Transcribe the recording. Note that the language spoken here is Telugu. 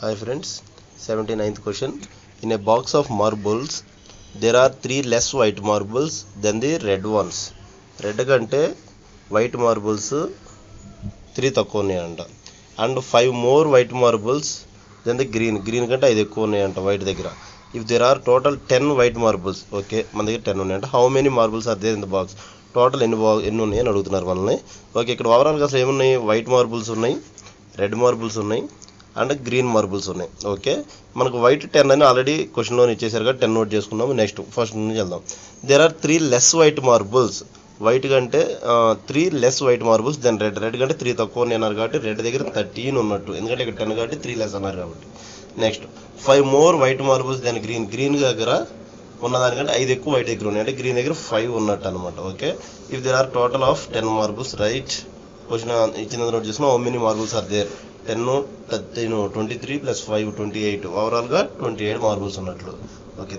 Hi friends, 79th question. In a box of marbles, there are 3 less white marbles than the red ones. Red కంటే white marbles 3 తక్కువ ఉన్నాయంట. And 5 more white marbles than the green. Green కంటే 5 ఎక్కువ ఉన్నాయంట white దగ్గర. If there are total 10 white marbles, okay, మన దగ్గర 10 ఉన్నాయంట. How many marbles are there in the box? Total ఎన్ని ఉన్నాయి అని అడుగుతున్నారు మనల్ని. ఓకే, ఇక్కడ ఓవరాల్గా అసలు ఏమున్నాయి? వైట్ మార్బుల్స్ ఉన్నాయి, రెడ్ మార్బుల్స్ ఉన్నాయి అండ్ గ్రీన్ మార్బుల్స్ ఉన్నాయి. ఓకే, మనకు వైట్ 10 అని ఆల్రెడీ క్వశ్చన్లో ఇచ్చేసారు కదా, 10 నోట్ చేసుకున్నాము. నెక్స్ట్ ఫస్ట్ నుంచి వెళ్దాం. There are 3 less white marbles. White కంటే 3 less white marbles then red. Red కంటే 3 తక్కువ ఉన్నాయి అన్నారు కాబట్టి రెడ్ దగ్గర 13 ఉన్నట్టు, ఎందుకంటే ఇక్కడ 10 కాబట్టి 3 లెస్ అన్నారు కాబట్టి. Next 5 more white marbles then green. Green దగ్గర ఉన్నదానికంటే 5 ఎక్కువ వైట్ దగ్గర ఉన్నాయి, అంటే గ్రీన్ దగ్గర 5 ఉన్నట్టు అనమాట. Okay, if there are total of 10 marbles right. Question ఇచ్చిన నోట్ చేసుకున్నా. How many marbles are there? 10, 13, 23 + 5 28. ఓవరాల్గా 28 మార్బుల్స్ ఉన్నట్లు. ఓకే.